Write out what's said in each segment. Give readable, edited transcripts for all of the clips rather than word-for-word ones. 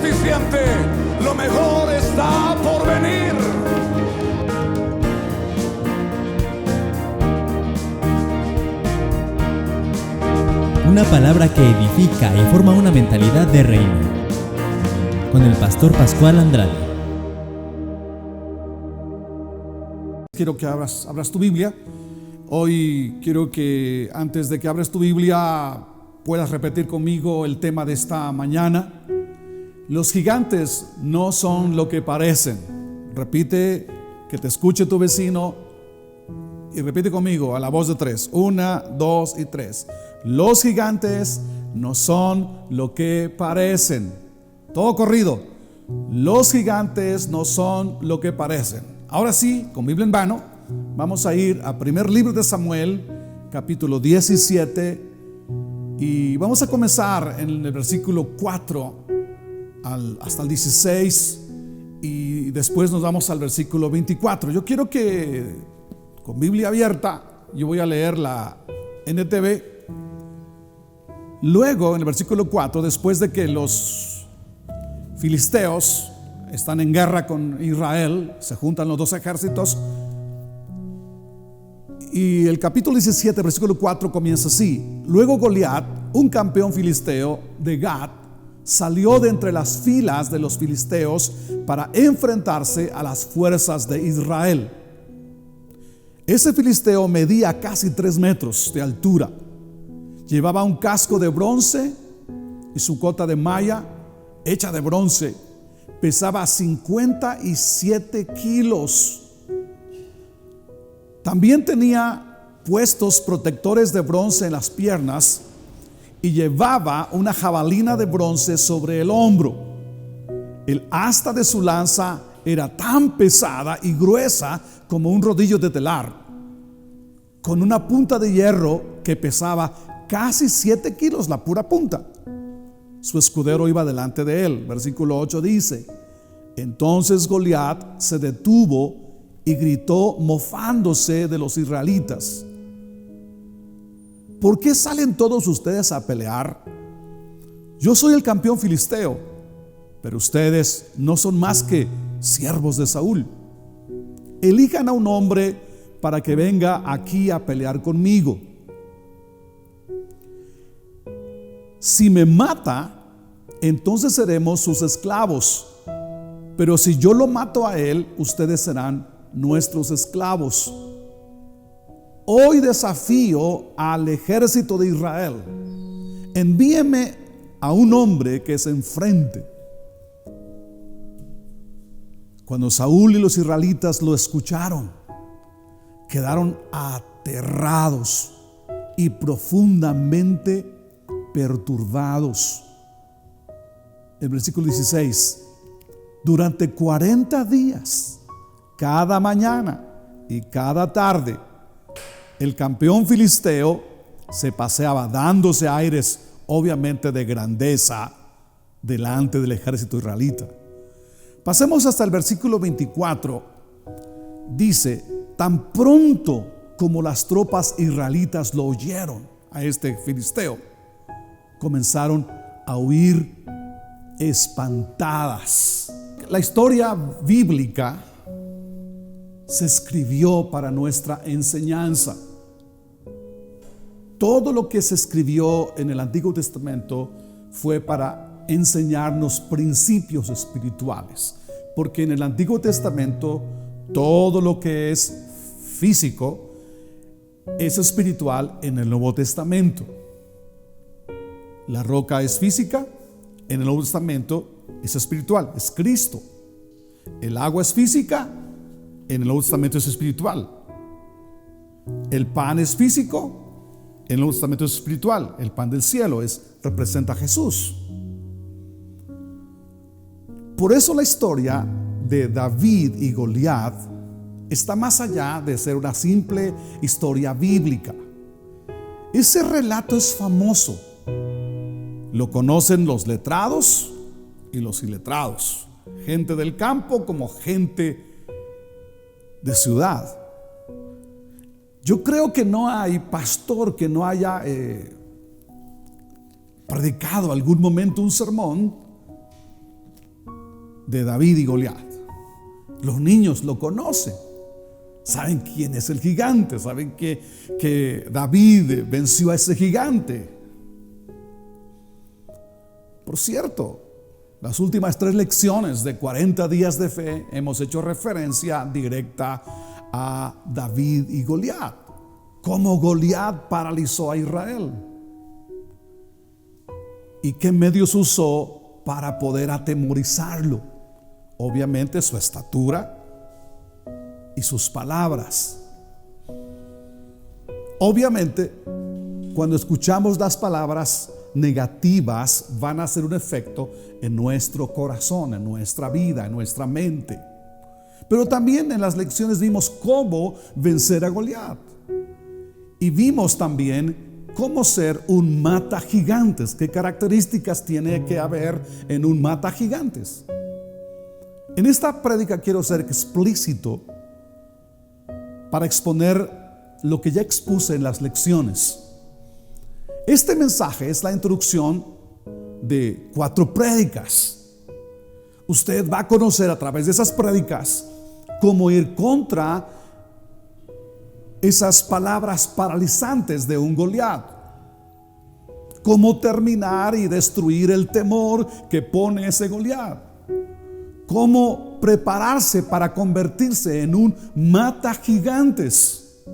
suficiente, lo mejor está por venir. Una palabra que edifica y forma una mentalidad de reino. Con el pastor Pascual Andrade. Quiero que abras tu Biblia. Hoy quiero que antes de que abras tu Biblia puedas repetir conmigo el tema de esta mañana. Los gigantes no son lo que parecen. Repite, que te escuche tu vecino y repite conmigo a la voz de 3. 1, 2 y 3. Los gigantes no son lo que parecen. Todo corrido. Los gigantes no son lo que parecen. Ahora sí, con Biblia en mano, vamos a ir a primer libro de Samuel, capítulo 17, y vamos a comenzar en el versículo 4 hasta el 16, y después nos vamos al versículo 24. Yo quiero que con Biblia abierta, yo voy a leer la NTV. Luego, en el versículo 4, después de que los filisteos están en guerra con Israel, se juntan los dos ejércitos, y el capítulo 17, versículo 4 comienza así: luego Goliat, un campeón filisteo de Gat, salió de entre las filas de los filisteos para enfrentarse a las fuerzas de Israel. Ese filisteo medía casi 3 metros de altura. Llevaba un casco de bronce y su cota de malla hecha de bronce. Pesaba 57 kilos. También tenía puestos protectores de bronce en las piernas y llevaba una jabalina de bronce sobre el hombro. El asta de su lanza era tan pesada y gruesa como un rodillo de telar, con una punta de hierro que pesaba casi 7 kilos la pura punta. Su escudero iba delante de él. Versículo 8 dice: entonces Goliat se detuvo y gritó mofándose de los israelitas: ¿por qué salen todos ustedes a pelear? Yo soy el campeón filisteo, pero ustedes no son más que siervos de Saúl. Elijan a un hombre para que venga aquí a pelear conmigo. Si me mata, entonces seremos sus esclavos. Pero si yo lo mato a él, ustedes serán nuestros esclavos. Hoy desafío al ejército de Israel. Envíeme a un hombre que se enfrente. Cuando Saúl y los israelitas lo escucharon, quedaron aterrados y profundamente perturbados. El versículo 16: durante 40 días, cada mañana y cada tarde, el campeón filisteo se paseaba dándose aires, obviamente de grandeza, delante del ejército israelita. Pasemos hasta el versículo 24. Dice: tan pronto como las tropas israelitas lo oyeron a este filisteo, comenzaron a huir espantadas. La historia bíblica se escribió para nuestra enseñanza. Todo lo que se escribió en el Antiguo Testamento fue para enseñarnos principios espirituales, porque en el Antiguo Testamento todo lo que es físico es espiritual en el Nuevo Testamento. La roca es física, en el Nuevo Testamento es espiritual, es Cristo. El agua es física, en el Nuevo Testamento es espiritual. El pan es físico, en el Nuevo Testamento es espiritual. El pan del cielo representa a Jesús. Por eso la historia de David y Goliat está más allá de ser una simple historia bíblica. Ese relato es famoso. Lo conocen los letrados y los iletrados, gente del campo como gente de ciudad. Yo creo que no hay pastor que no haya predicado algún momento un sermón de David y Goliat. Los niños lo conocen, saben quién es el gigante, saben que David venció a ese gigante. Por cierto, las últimas 3 lecciones de 40 días de fe hemos hecho referencia directa a David y Goliat. Cómo Goliat paralizó a Israel y qué medios usó para poder atemorizarlo. Obviamente su estatura y sus palabras. Obviamente, cuando escuchamos las palabras negativas, van a hacer un efecto en nuestro corazón, en nuestra vida, en nuestra mente. Pero también en las lecciones vimos cómo vencer a Goliat. Y vimos también cómo ser un mata gigantes. ¿Qué características tiene que haber en un mata gigantes? En esta prédica quiero ser explícito para exponer lo que ya expuse en las lecciones. Este mensaje es la introducción de 4 prédicas. Usted va a conocer a través de esas prédicas cómo ir contra esas palabras paralizantes de un Goliat, cómo terminar y destruir el temor que pone ese Goliat, cómo prepararse para convertirse en un mata gigantes.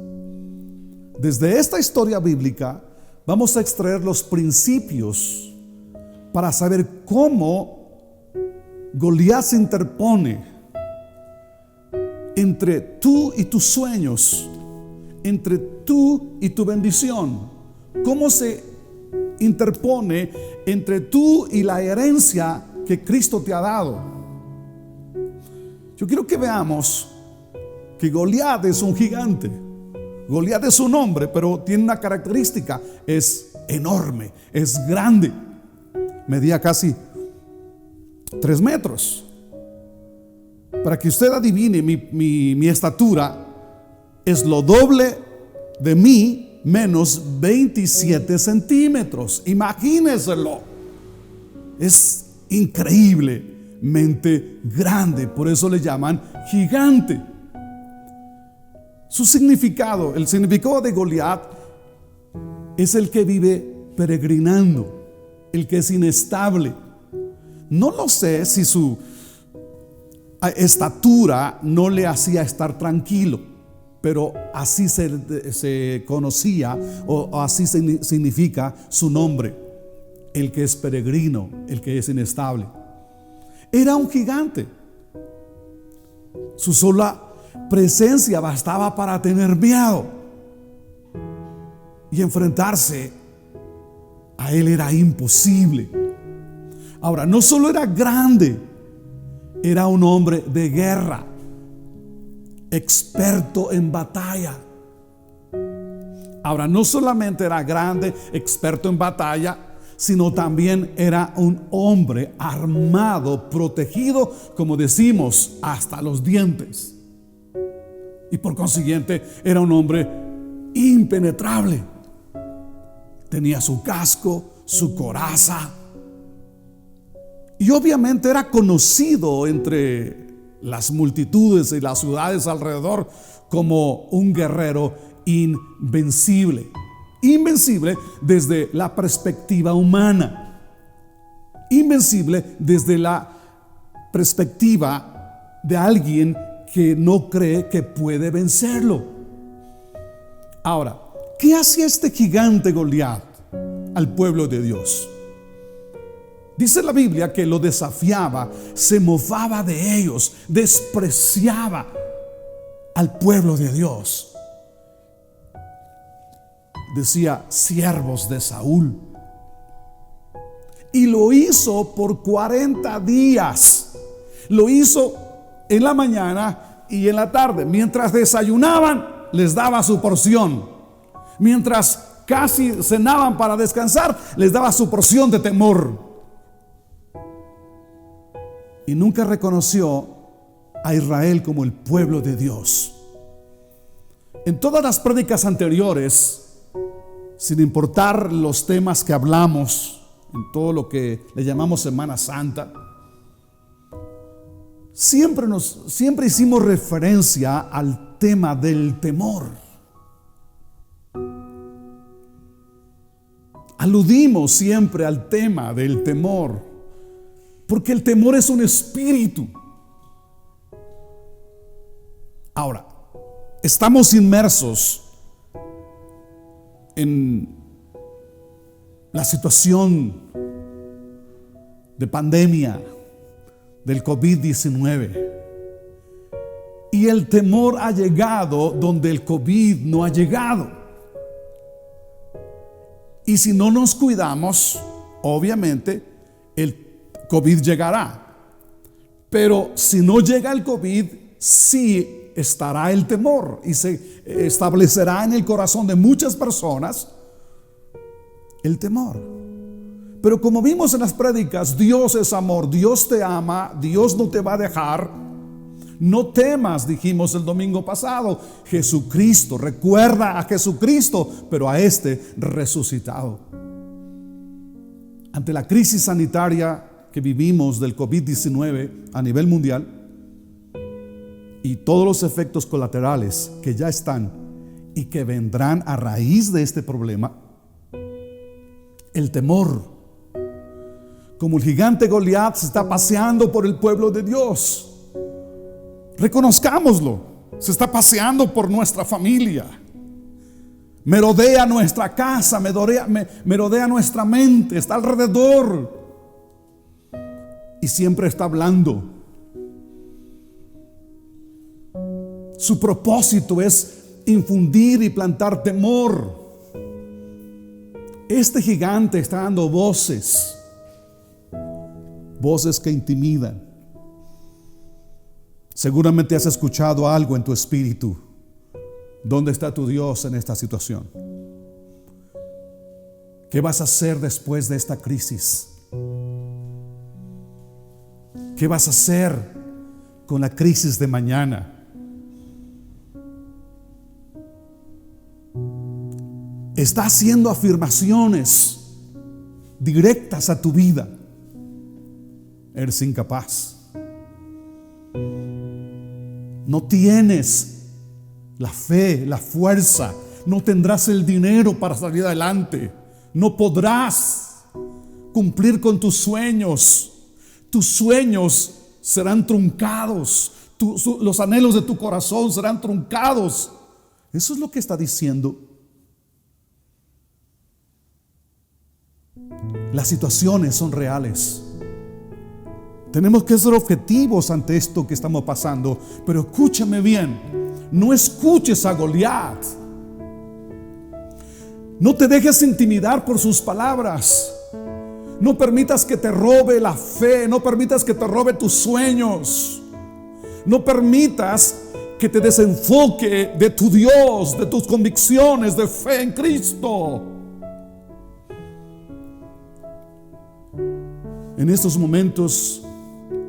Desde esta historia bíblica vamos a extraer los principios para saber cómo Goliat se interpone entre tú y tus sueños, entre tú y tu bendición. Cómo se interpone entre tú y la herencia que Cristo te ha dado. Yo quiero que veamos que Goliat es un gigante. Goliat es un hombre, pero tiene una característica: es enorme, es grande. Medía casi 3 metros. Para que usted adivine mi estatura, es lo doble de mí menos 27 centímetros. Imagínenselo. Es increíblemente grande, por eso le llaman gigante. Su significado, el significado de Goliat, es el que vive peregrinando, el que es inestable. No lo sé si su estatura no le hacía estar tranquilo, pero así se conocía, o así significa su nombre: el que es peregrino, el que es inestable. Era un gigante. Su sola presencia bastaba para tener miedo, y enfrentarse a él era imposible. Ahora, no solo era grande, era un hombre de guerra, experto en batalla. Ahora, no solamente era grande, experto en batalla, sino también era un hombre armado, protegido, como decimos, hasta los dientes. Y por consiguiente era un hombre impenetrable. Tenía su casco, su coraza, y obviamente era conocido entre las multitudes y las ciudades alrededor como un guerrero invencible. Invencible desde la perspectiva humana, invencible desde la perspectiva de alguien que no cree que puede vencerlo. Ahora, ¿qué hacía este gigante Goliat al pueblo de Dios? Dice la Biblia que lo desafiaba, se mofaba de ellos, despreciaba al pueblo de Dios. Decía: siervos de Saúl. Y lo hizo por 40 días. Lo hizo en la mañana y en la tarde. Mientras desayunaban, les daba su porción. Mientras casi cenaban para descansar, les daba su porción de temor. Y nunca reconoció a Israel como el pueblo de Dios. En todas las prédicas anteriores, sin importar los temas que hablamos, en todo lo que le llamamos Semana Santa, siempre hicimos referencia al tema del temor. Aludimos siempre al tema del temor, porque el temor es un espíritu. Ahora, estamos inmersos en la situación de pandemia del COVID-19. Y el temor ha llegado donde el COVID no ha llegado. Y si no nos cuidamos, obviamente el COVID llegará. Pero si no llega el COVID, sí estará el temor y se establecerá en el corazón de muchas personas el temor. Pero como vimos en las prédicas, Dios es amor, Dios te ama, Dios no te va a dejar. No temas, dijimos el domingo pasado. Jesucristo, recuerda a Jesucristo, pero a este resucitado. Ante la crisis sanitaria que vivimos del COVID-19 a nivel mundial y todos los efectos colaterales que ya están y que vendrán a raíz de este problema, el temor, como el gigante Goliat, se está paseando por el pueblo de Dios. Reconozcámoslo, se está paseando por nuestra familia, merodea nuestra casa, merodea nuestra mente, está alrededor y siempre está hablando. Su propósito es infundir y plantar temor. Este gigante está dando voces que intimidan. Seguramente has escuchado algo en tu espíritu. ¿Dónde está tu Dios en esta situación? ¿Qué vas a hacer después de esta crisis? ¿Qué vas a hacer con la crisis de mañana? Está haciendo afirmaciones directas a tu vida. Eres incapaz. No tienes la fe, la fuerza. No tendrás el dinero para salir adelante. No podrás cumplir con tus sueños. Tus sueños serán truncados. Los anhelos de tu corazón serán truncados. Eso es lo que está diciendo. Las situaciones son reales. Tenemos que ser objetivos ante esto que estamos pasando. Pero escúchame bien, no escuches a Goliat. No te dejes intimidar por sus palabras. No permitas que te robe la fe. No permitas que te robe tus sueños. No permitas que te desenfoque de tu Dios, de tus convicciones de fe en Cristo. En estos momentos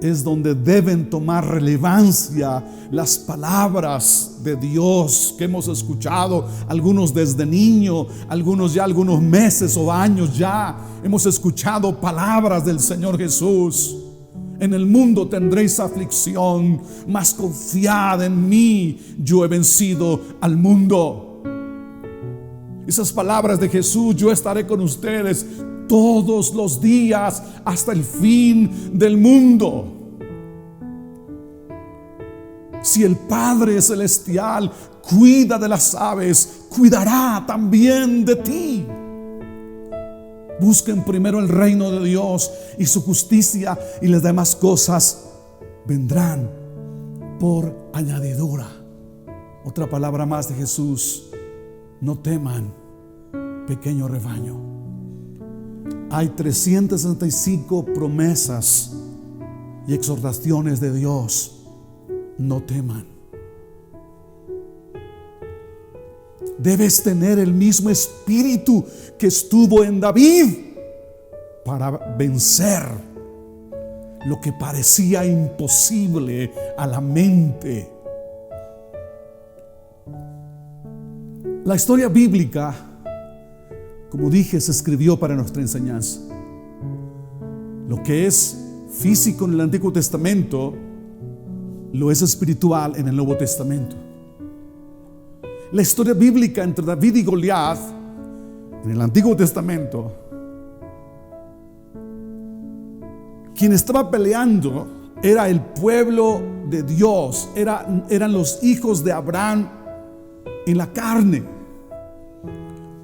es donde deben tomar relevancia las palabras de Dios que hemos escuchado, algunos desde niño, algunos ya algunos meses o años ya hemos escuchado palabras del Señor Jesús. En el mundo tendréis aflicción, mas confiad en mí, yo he vencido al mundo. Esas palabras de Jesús, yo estaré con ustedes todos los días hasta el fin del mundo. Si el Padre Celestial cuida de las aves, cuidará también de ti. Busquen primero el reino de Dios y su justicia, y las demás cosas vendrán por añadidura. Otra palabra más de Jesús: no teman, pequeño rebaño. Hay 365 promesas y exhortaciones de Dios. No teman. Debes tener el mismo espíritu que estuvo en David para vencer lo que parecía imposible a la mente. La historia bíblica, como dije, se escribió para nuestra enseñanza. Lo que es físico en el Antiguo Testamento lo es espiritual en el Nuevo Testamento. La historia bíblica entre David y Goliat en el Antiguo Testamento, quien estaba peleando era el pueblo de Dios, eran los hijos de Abraham en la carne.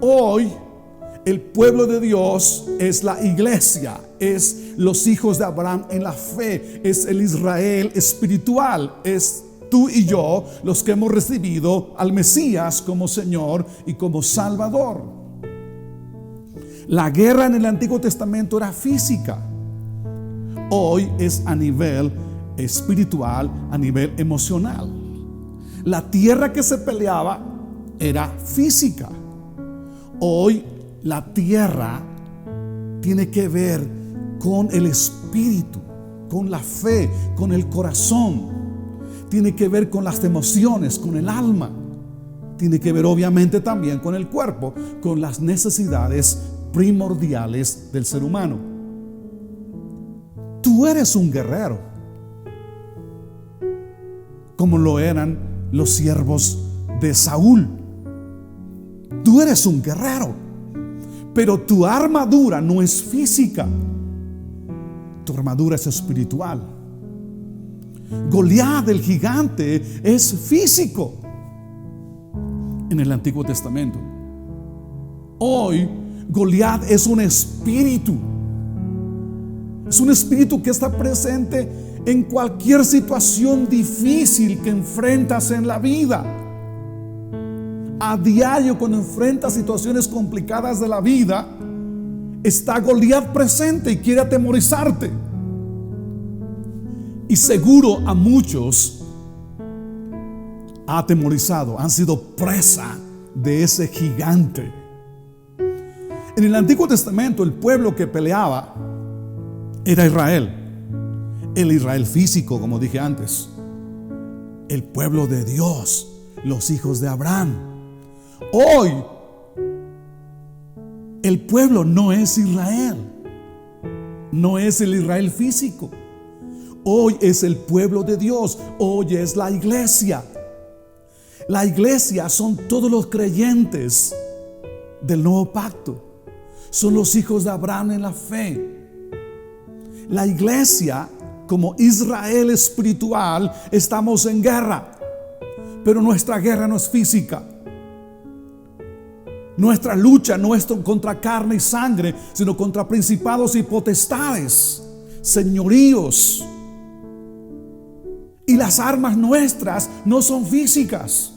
Hoy el pueblo de Dios es la iglesia, es los hijos de Abraham en la fe, es el Israel espiritual, es tú y yo los que hemos recibido al Mesías como Señor y como Salvador. La guerra en el Antiguo Testamento era física. Hoy es a nivel espiritual, a nivel emocional. La tierra que se peleaba era física. Hoy la tierra tiene que ver con el espíritu, con la fe, con el corazón. Tiene que ver con las emociones, con el alma. Tiene que ver obviamente también con el cuerpo, con las necesidades primordiales del ser humano. Tú eres un guerrero, como lo eran los siervos de Saúl. Tú eres un guerrero, pero tu armadura no es física. Tu armadura es espiritual. Goliat, el gigante, es físico en el Antiguo Testamento. Hoy Goliat es un espíritu. Es un espíritu que está presente en cualquier situación difícil que enfrentas en la vida. A diario, cuando enfrentas situaciones complicadas de la vida, está Goliat presente y quiere atemorizarte. Y seguro a muchos ha atemorizado, han sido presa de ese gigante. En el Antiguo Testamento, el pueblo que peleaba era Israel, el Israel físico, como dije antes, el pueblo de Dios, los hijos de Abraham. Hoy el pueblo no es Israel, no es el Israel físico. Hoy es el pueblo de Dios, hoy es la iglesia. La iglesia son todos los creyentes del nuevo pacto, son los hijos de Abraham en la fe. La iglesia, como Israel espiritual, estamos en guerra, pero nuestra guerra no es física. Nuestra lucha no es contra carne y sangre, sino contra principados y potestades, señoríos. Y las armas nuestras no son físicas,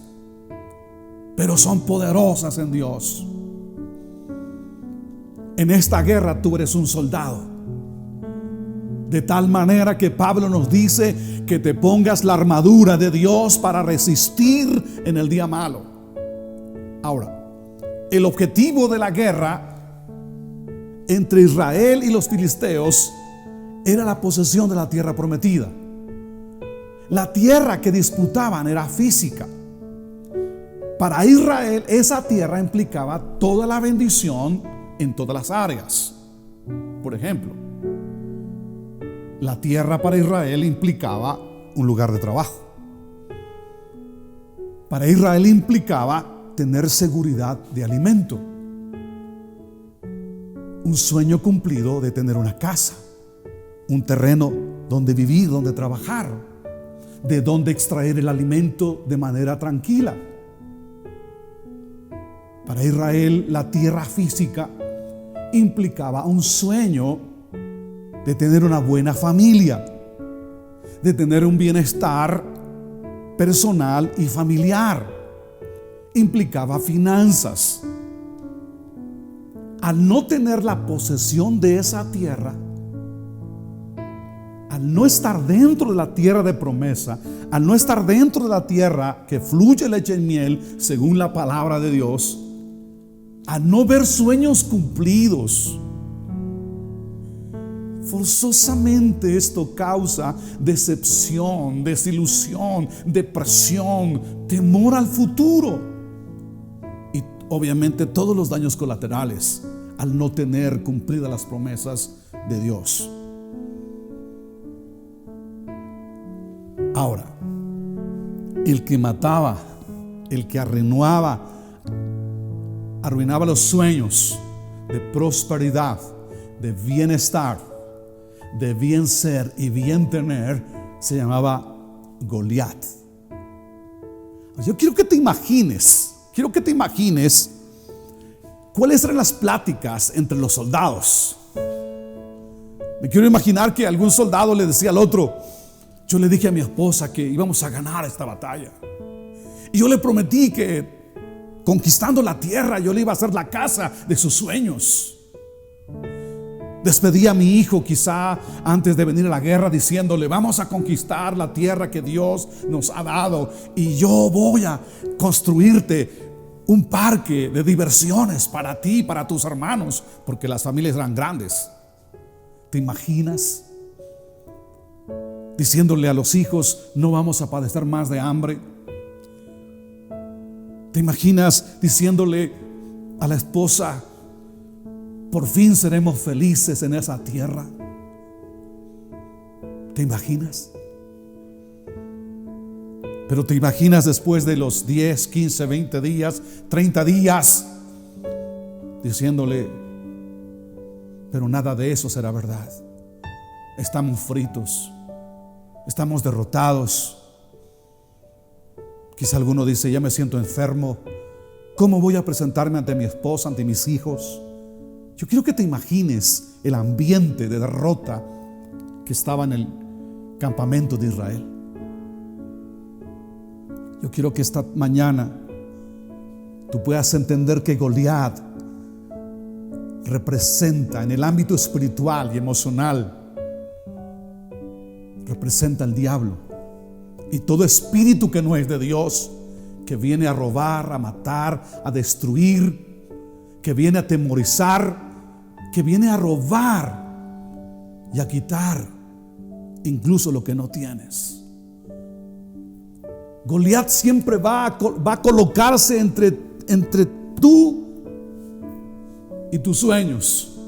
pero son poderosas en Dios. En esta guerra tú eres un soldado. De tal manera que Pablo nos dice que te pongas la armadura de Dios para resistir en el día malo. Ahora, el objetivo de la guerra entre Israel y los filisteos era la posesión de la tierra prometida. La tierra que disputaban era física. Para Israel esa tierra implicaba toda la bendición en todas las áreas. Por ejemplo, la tierra para Israel implicaba un lugar de trabajo. Para Israel implicaba tener seguridad de alimento. Un sueño cumplido de tener una casa, un terreno donde vivir, donde trabajar, de donde extraer el alimento de manera tranquila. Para Israel la tierra física implicaba un sueño de tener una buena familia, de tener un bienestar personal y familiar. Implicaba finanzas. Al no tener la posesión de esa tierra, al no estar dentro de la tierra de promesa, al no estar dentro de la tierra que fluye leche y miel según la palabra de Dios, al no ver sueños cumplidos, forzosamente esto causa decepción, desilusión, depresión, temor al futuro y obviamente todos los daños colaterales al no tener cumplidas las promesas de Dios. Ahora, el que mataba, el que arruinaba los sueños de prosperidad, de bienestar, de bien ser y bien tener, se llamaba Goliat. Yo quiero que te imagines cuáles eran las pláticas entre los soldados. Me quiero imaginar que algún soldado le decía al otro: yo le dije a mi esposa que íbamos a ganar esta batalla, y yo le prometí que conquistando la tierra yo le iba a hacer la casa de sus sueños. Despedí a mi hijo quizá antes de venir a la guerra diciéndole: vamos a conquistar la tierra que Dios nos ha dado, y yo voy a construirte un parque de diversiones para ti y para tus hermanos, porque las familias eran grandes. ¿Te imaginas diciéndole a los hijos: no vamos a padecer más de hambre? ¿Te imaginas diciéndole a la esposa: por fin seremos felices en esa tierra? ¿Te imaginas? Pero te imaginas después de los 10, 15, 20 días, 30 días, diciéndole: pero nada de eso será verdad. Estamos fritos, estamos derrotados. Quizá alguno dice: ya me siento enfermo, ¿cómo voy a presentarme ante mi esposa, ante mis hijos? Yo quiero que te imagines el ambiente de derrota que estaba en el campamento de Israel. Yo quiero que esta mañana tú puedas entender que Goliat representa en el ámbito espiritual y emocional, representa al diablo y todo espíritu que no es de Dios, que viene a robar, a matar, a destruir, que viene a atemorizar, que viene a robar y a quitar incluso lo que no tienes. Goliat siempre va a colocarse entre tú y tus sueños.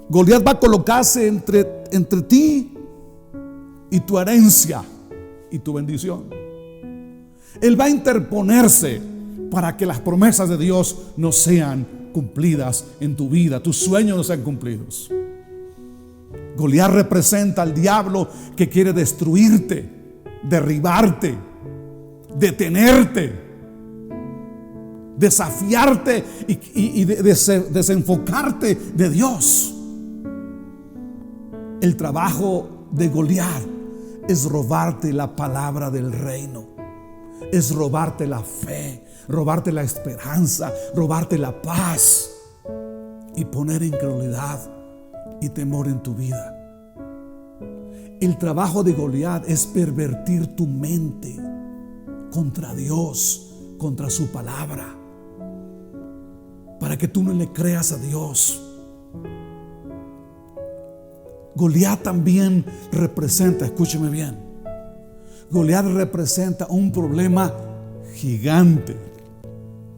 Goliat va a colocarse entre ti y tu herencia y tu bendición. Él va a interponerse para que las promesas de Dios no sean cumplidas en tu vida, tus sueños no sean cumplidos. Goliat representa al diablo que quiere destruirte, derribarte, detenerte, desafiarte y desenfocarte de Dios. El trabajo de Goliat es robarte la palabra del reino, es robarte la fe, robarte la esperanza, robarte la paz y poner incredulidad y temor en tu vida. El trabajo de Goliat es pervertir tu mente contra Dios, contra su palabra, para que tú no le creas a Dios. Goliat también representa, escúcheme bien, Goliat representa un problema gigante.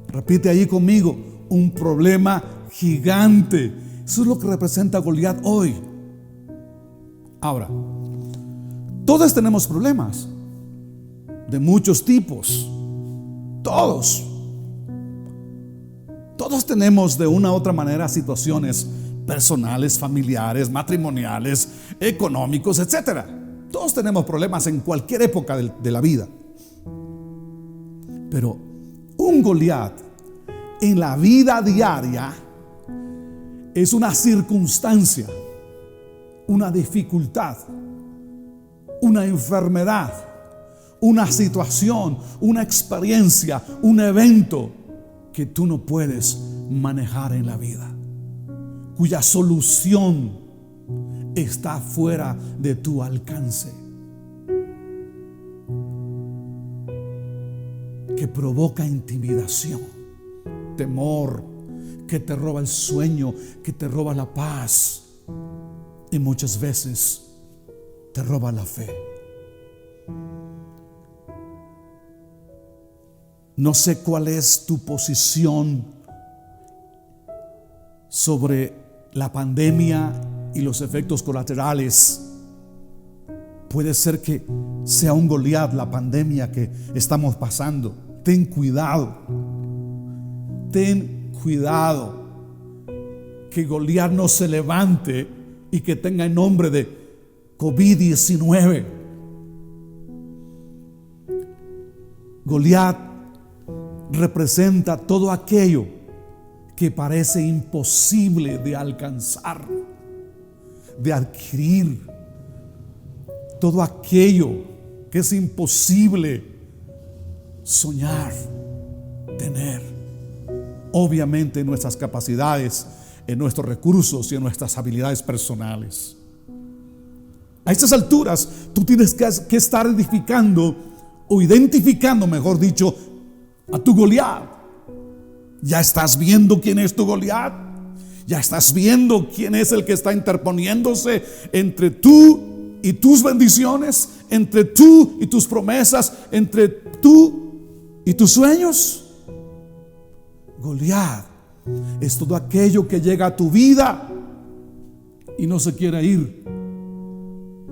Repite ahí conmigo: un problema gigante. Eso es lo que representa Goliat hoy. Ahora, todos tenemos problemas de muchos tipos. Todos tenemos de una u otra manera situaciones personales, familiares, matrimoniales, económicos, etcétera. Todos tenemos problemas en cualquier época de la vida. Pero un Goliat en la vida diaria es una circunstancia, una dificultad, una enfermedad, una situación, una experiencia, un evento que tú no puedes manejar en la vida, cuya solución está fuera de tu alcance, que provoca intimidación, temor, que te roba el sueño, que te roba la paz y muchas veces te roba la fe. No sé cuál es tu posición sobre la pandemia y los efectos colaterales. Puede ser que sea un Goliat la pandemia que estamos pasando. Ten cuidado. Ten cuidado que Goliat no se levante y que tenga el nombre de COVID-19. Goliat representa todo aquello que parece imposible de alcanzar, de adquirir, todo aquello que es imposible soñar, tener. Obviamente en nuestras capacidades, en nuestros recursos y en nuestras habilidades personales. A estas alturas tú tienes que estar edificando o identificando, mejor dicho, a tu Goliat. Ya estás viendo quién es tu Goliat. Ya estás viendo quién es el que está interponiéndose entre tú y tus bendiciones, entre tú y tus promesas, entre tú y tus sueños. Goliat es todo aquello que llega a tu vida y no se quiere ir.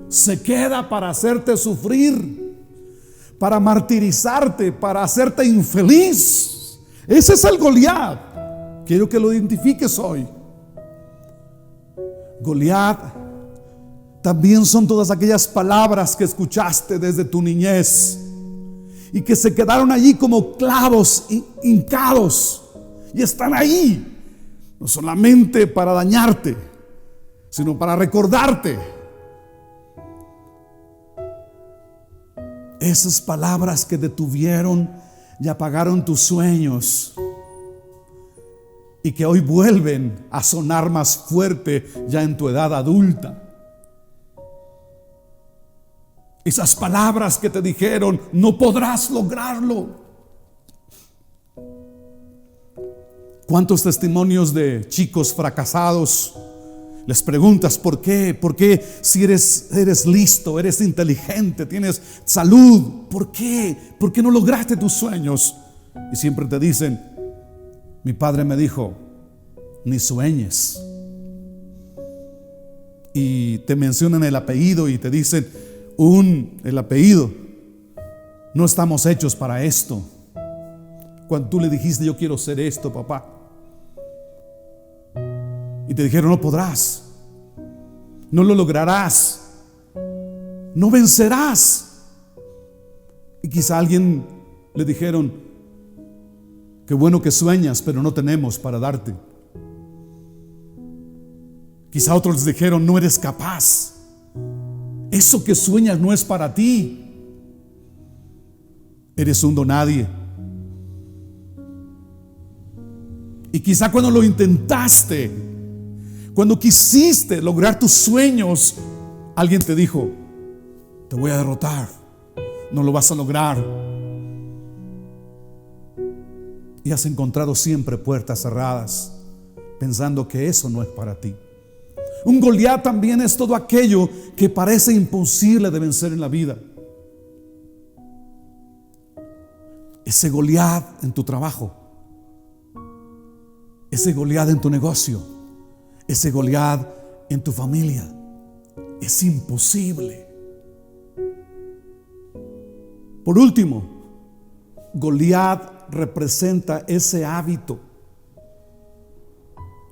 Se queda para hacerte sufrir, para martirizarte, para hacerte infeliz. Ese es el Goliat. Quiero que lo identifiques hoy. Goliat también son todas aquellas palabras que escuchaste desde tu niñez y que se quedaron allí como clavos hincados y están ahí, no solamente para dañarte, sino para recordarte. Esas palabras que detuvieron y apagaron tus sueños y que hoy vuelven a sonar más fuerte ya en tu edad adulta. Esas palabras que te dijeron: no podrás lograrlo. ¿Cuántos testimonios de chicos fracasados? Les preguntas por qué si eres listo, eres inteligente, tienes salud, ¿por qué no lograste tus sueños? Y siempre te dicen: mi padre me dijo, ni sueñes. Y te mencionan el apellido y te dicen el apellido: no estamos hechos para esto. Cuando tú le dijiste: yo quiero ser esto, papá, y te dijeron: no podrás, no lo lograrás, no vencerás. Y quizá a alguien le dijeron: qué bueno que sueñas, pero no tenemos para darte. Quizá otros les dijeron: no eres capaz, eso que sueñas no es para ti, eres un donadie. Y quizá cuando lo intentaste, cuando quisiste lograr tus sueños, alguien te dijo: te voy a derrotar, no lo vas a lograr. Y has encontrado siempre puertas cerradas, pensando que eso no es para ti. Un Goliat también es todo aquello que parece imposible de vencer en la vida. Ese Goliat en tu trabajo, ese Goliat en tu negocio, ese Goliat en tu familia, es imposible. Por último, Goliat representa ese hábito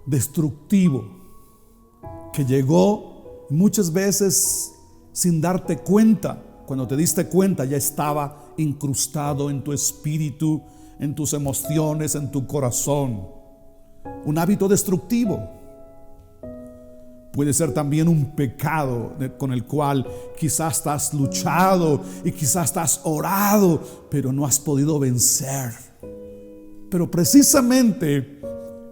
destructivo que llegó muchas veces sin darte cuenta. Cuando te diste cuenta, ya estaba incrustado en tu espíritu, en tus emociones, en tu corazón. Un hábito destructivo. Puede ser también un pecado con el cual quizás has luchado y quizás has orado, pero no has podido vencer. Pero precisamente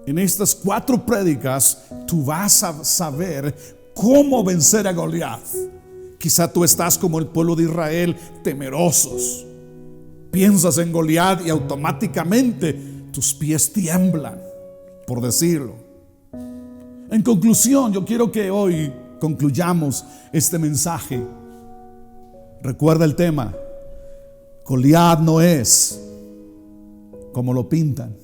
en estas 4 prédicas tú vas a saber cómo vencer a Goliat. Quizá tú estás como el pueblo de Israel, temerosos. Piensas en Goliat y automáticamente tus pies tiemblan, por decirlo. En conclusión, yo quiero que hoy concluyamos este mensaje. Recuerda el tema: Goliat no es como lo pintan.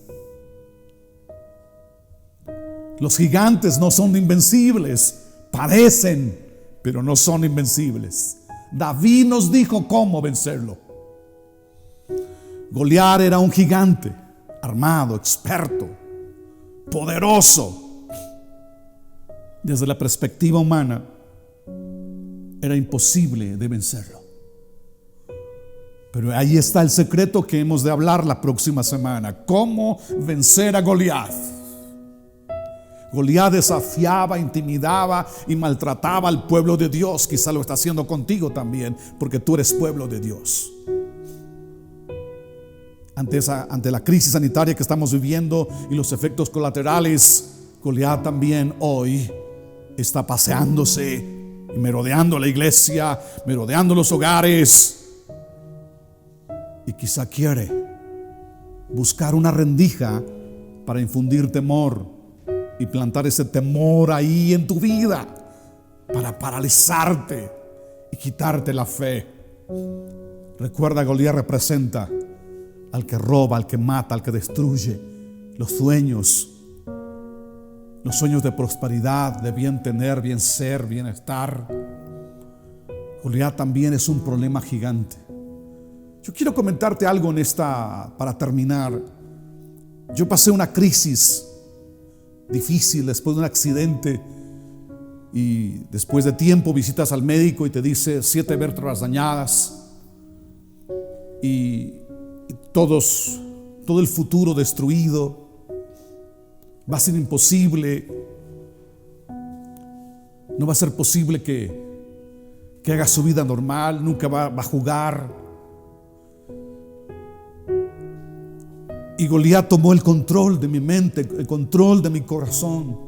Los gigantes no son invencibles, parecen, pero no son invencibles. David nos dijo cómo vencerlo. Goliat era un gigante, armado, experto, poderoso. Desde la perspectiva humana, era imposible de vencerlo. Pero ahí está el secreto que hemos de hablar la próxima semana. ¿Cómo vencer a Goliat? Goliat desafiaba, intimidaba y maltrataba al pueblo de Dios. Quizá lo está haciendo contigo también, porque tú eres pueblo de Dios. Ante la crisis sanitaria que estamos viviendo y los efectos colaterales, Goliat también hoy está paseándose y merodeando la iglesia, merodeando los hogares, y quizá quiere buscar una rendija para infundir temor y plantar ese temor ahí en tu vida para paralizarte y quitarte la fe. Recuerda, Goliat representa al que roba, al que mata, al que destruye los sueños de prosperidad, de bien tener, bien ser, bienestar. Goliat también es un problema gigante. Yo quiero comentarte algo para terminar. Yo pasé una crisis difícil después de un accidente, y después de tiempo visitas al médico y te dice 7 vértebras dañadas y todo el futuro destruido. Va a ser imposible. No va a ser posible que haga su vida normal. Nunca va a jugar. Y Goliat tomó el control de mi mente, el control de mi corazón,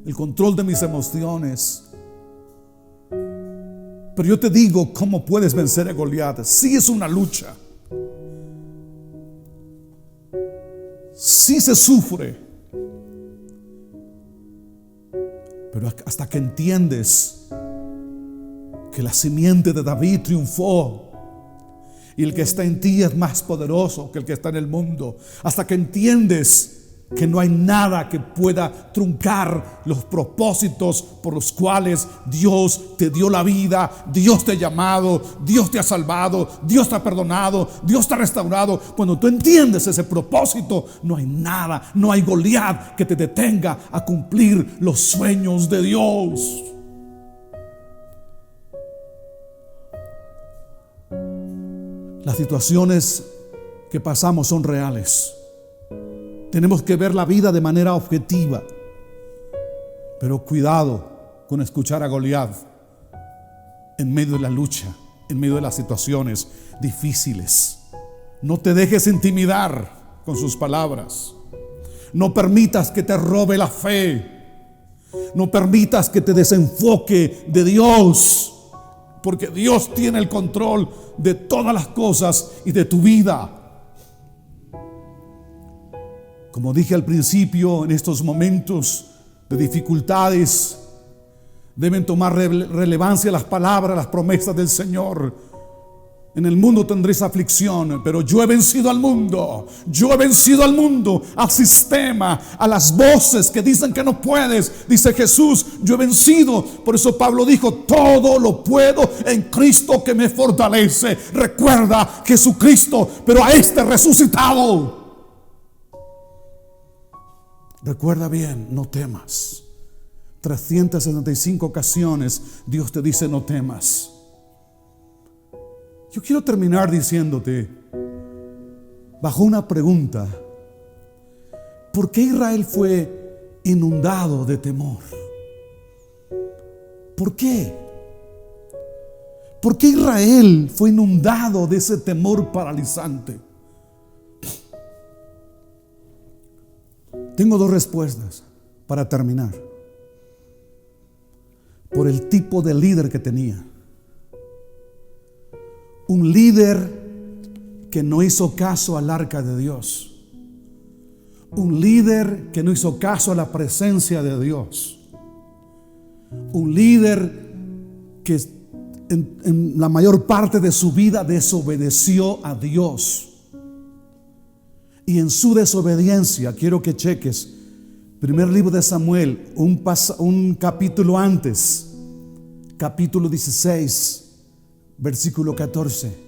el control de mis emociones. Pero yo te digo, ¿cómo puedes vencer a Goliat? Sí, es una lucha. Sí se sufre. Pero hasta que entiendes que la simiente de David triunfó y el que está en ti es más poderoso que el que está en el mundo, hasta que entiendes que no hay nada que pueda truncar los propósitos por los cuales Dios te dio la vida, Dios te ha llamado, Dios te ha salvado, Dios te ha perdonado, Dios te ha restaurado. Cuando tú entiendes ese propósito, no hay nada, no hay Goliat que te detenga a cumplir los sueños de Dios. Las situaciones que pasamos son reales. Tenemos que ver la vida de manera objetiva. Pero cuidado con escuchar a Goliat en medio de la lucha, en medio de las situaciones difíciles. No te dejes intimidar con sus palabras. No permitas que te robe la fe. No permitas que te desenfoque de Dios, porque Dios tiene el control de todas las cosas y de tu vida. Como dije al principio, en estos momentos de dificultades deben tomar relevancia las palabras, las promesas del Señor. En el mundo tendréis aflicción, pero yo he vencido al mundo. Yo he vencido al mundo, al sistema, a las voces que dicen que no puedes. Dice Jesús, yo he vencido. Por eso Pablo dijo, todo lo puedo en Cristo que me fortalece. Recuerda, Jesucristo, pero a este resucitado. Recuerda bien, no temas. 365 ocasiones Dios te dice no temas. Yo quiero terminar diciéndote, bajo una pregunta: ¿por qué Israel fue inundado de temor? ¿Por qué? ¿Por qué Israel fue inundado de ese temor paralizante? Tengo 2 respuestas para terminar. Por el tipo de líder que tenía. Un líder que no hizo caso al arca de Dios. Un líder que no hizo caso a la presencia de Dios. Un líder que en la mayor parte de su vida desobedeció a Dios. Y en su desobediencia, quiero que cheques primer libro de Samuel, un capítulo antes, capítulo 16. versículo 14.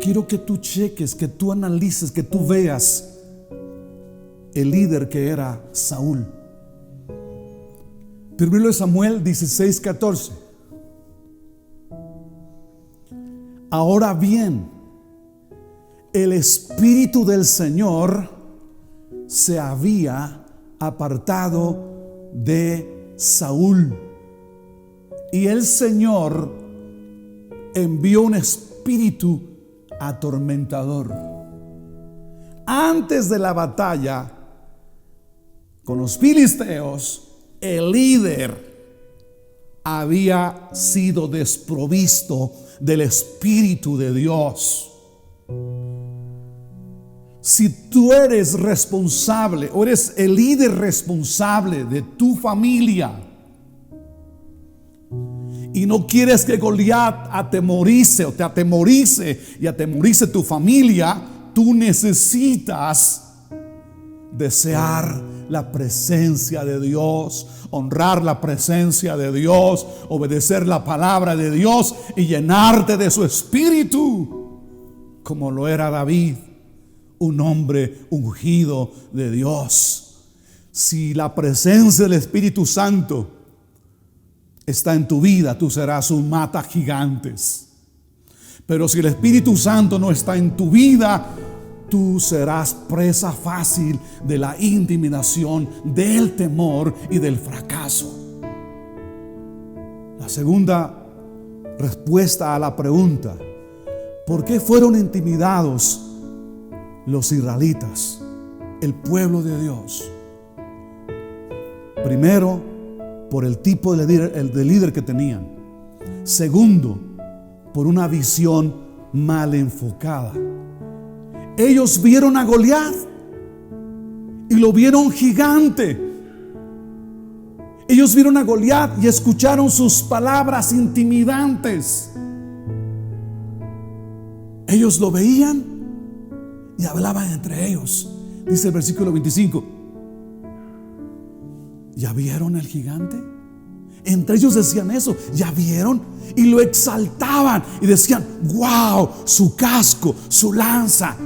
Quiero que tú cheques, que tú analices, que tú veas el líder que era Saúl. Primero de Samuel 16:14. Ahora bien, el Espíritu del Señor se había apartado de Saúl, y el Señor envió un espíritu atormentador. Antes de la batalla con los filisteos, el líder había sido desprovisto del Espíritu de Dios. Si tú eres responsable o eres el líder responsable de tu familia y no quieres que Goliat atemorice o te atemorice y atemorice tu familia, tú necesitas desear la presencia de Dios, honrar la presencia de Dios, obedecer la palabra de Dios y llenarte de su espíritu, como lo era David, un hombre ungido de Dios. Si la presencia del Espíritu Santo está en tu vida, tú serás un mata gigantes. Pero si el Espíritu Santo no está en tu vida, tú serás presa fácil de la intimidación, del temor y del fracaso. La segunda respuesta a la pregunta: ¿por qué fueron intimidados los israelitas, el pueblo de Dios? Primero, por el tipo de líder que tenían. Segundo, por una visión mal enfocada. Ellos vieron a Goliat y lo vieron gigante. Ellos vieron a Goliat y escucharon sus palabras intimidantes. Ellos lo veían y hablaban entre ellos. Dice el versículo 25: ¿ya vieron el gigante? Entre ellos decían eso, ¿ya vieron? Y lo exaltaban y decían: wow, su casco, su lanza,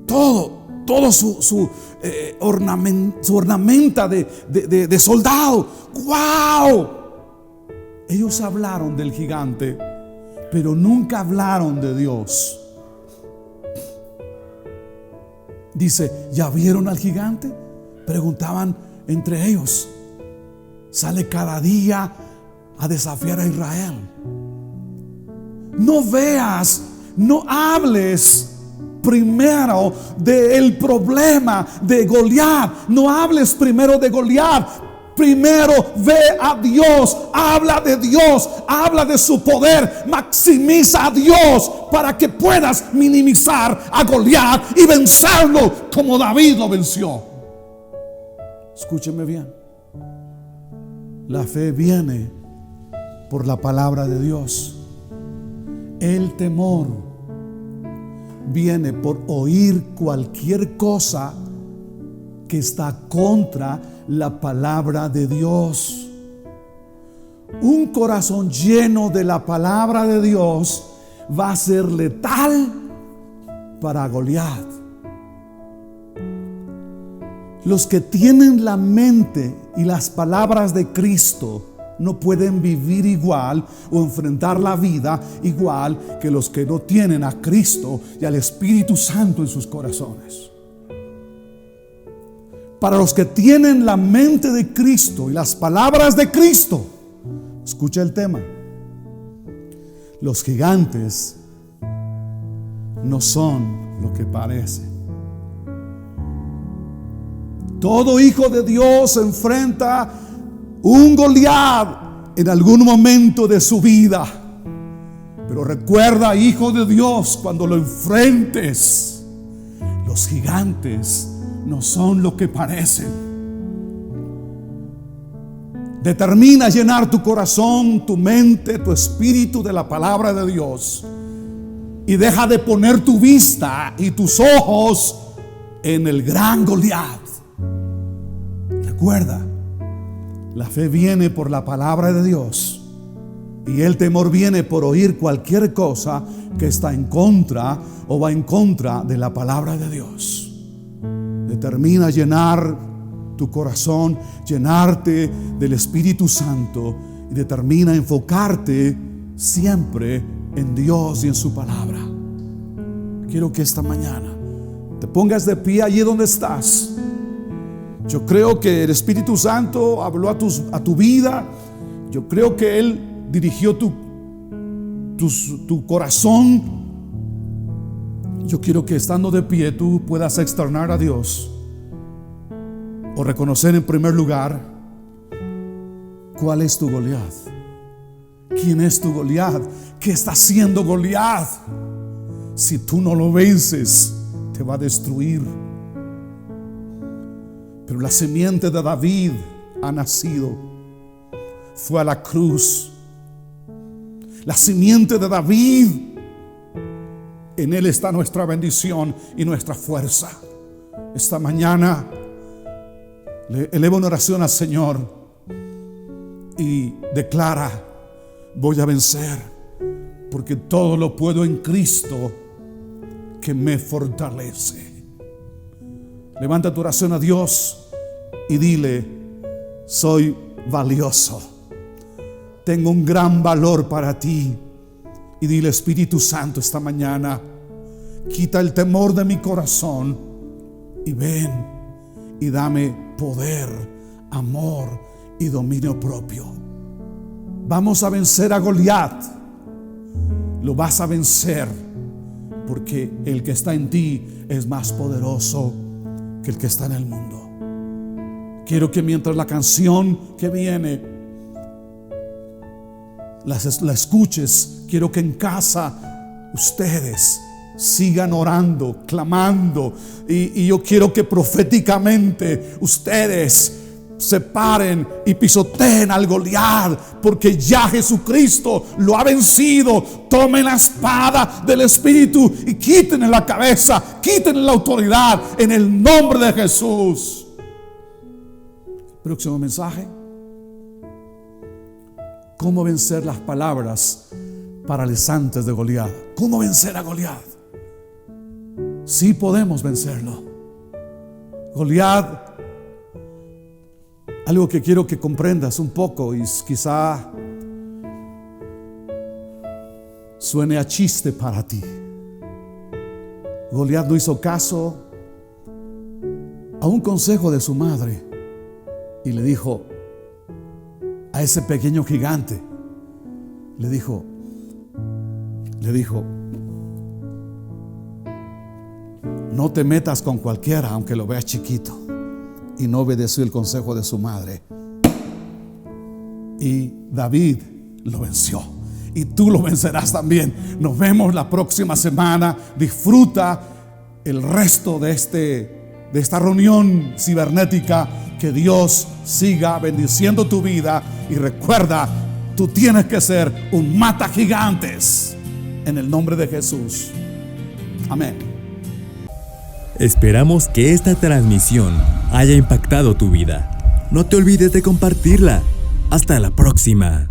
todo su ornamenta de soldado. ¡Wow! Ellos hablaron del gigante, pero nunca hablaron de Dios. Dice: ¿ya vieron al gigante? Preguntaban entre ellos. Sale cada día a desafiar a Israel. No veas, no hables primero del problema de Goliat. No hables primero de Goliat. Primero ve a Dios, habla de Dios, habla de su poder, maximiza a Dios para que puedas minimizar a Goliat y vencerlo como David lo venció. Escúcheme bien. La fe viene por la palabra de Dios. El temor viene por oír cualquier cosa que está contra la palabra de Dios. Un corazón lleno de la palabra de Dios va a ser letal para Goliat. Los que tienen la mente y las palabras de Cristo no pueden vivir igual o enfrentar la vida igual que los que no tienen a Cristo y al Espíritu Santo en sus corazones. Para los que tienen la mente de Cristo y las palabras de Cristo, escucha el tema: los gigantes no son lo que parecen. Todo hijo de Dios enfrenta un Goliat en algún momento de su vida. Pero recuerda, hijo de Dios, cuando lo enfrentes, los gigantes no son lo que parecen. Determina llenar tu corazón, tu mente, tu espíritu de la palabra de Dios. Y deja de poner tu vista y tus ojos en el gran Goliat. Recuerda, la fe viene por la palabra de Dios Y el temor viene por oír cualquier cosa que está en contra o va en contra de la palabra de Dios. Determina llenar tu corazón, llenarte del Espíritu Santo, y determina enfocarte siempre en Dios y en su palabra. Quiero que esta mañana te pongas de pie allí donde estás. Yo creo que el Espíritu Santo habló a tu vida. Yo creo que Él dirigió tu corazón. Yo quiero que estando de pie tú puedas externar a Dios o reconocer en primer lugar cuál es tu Goliat. ¿Quién es tu Goliat? ¿Qué está haciendo Goliat? Si tú no lo vences, te va a destruir. Pero la simiente de David ha nacido. Fue a la cruz. La simiente de David, en él está nuestra bendición y nuestra fuerza. Esta mañana le elevo una oración al Señor y declara: voy a vencer, porque todo lo puedo en Cristo que me fortalece. Levanta tu oración a Dios y dile: soy valioso, tengo un gran valor para ti. Y dile: Espíritu Santo, esta mañana quita el temor de mi corazón y ven y dame poder, amor y dominio propio. Vamos a vencer a Goliat. Lo vas a vencer porque el que está en ti es más poderoso que el que está en el mundo. Quiero que mientras la canción que viene la escuches, quiero que en casa ustedes sigan orando, clamando, y yo quiero que proféticamente ustedes se paren y pisoteen al Goliat, porque ya Jesucristo lo ha vencido. Tomen la espada del Espíritu y quítenle la cabeza, quítenle la autoridad en el nombre de Jesús. Próximo mensaje: ¿cómo vencer las palabras paralizantes de Goliat? ¿Cómo vencer a Goliat? Sí podemos vencerlo. Goliat, algo que quiero que comprendas un poco, y quizá suene a chiste para ti. Goliat no hizo caso a un consejo de su madre y le dijo a ese pequeño gigante, le dijo: no te metas con cualquiera aunque lo veas chiquito. Y no obedeció el consejo de su madre. Y David lo venció. Y tú lo vencerás también. Nos vemos la próxima semana. Disfruta el resto de esta reunión cibernética. Que Dios siga bendiciendo tu vida. Y recuerda, tú tienes que ser un mata gigantes en el nombre de Jesús. Amén. Esperamos que esta transmisión haya impactado tu vida. No te olvides de compartirla. Hasta la próxima.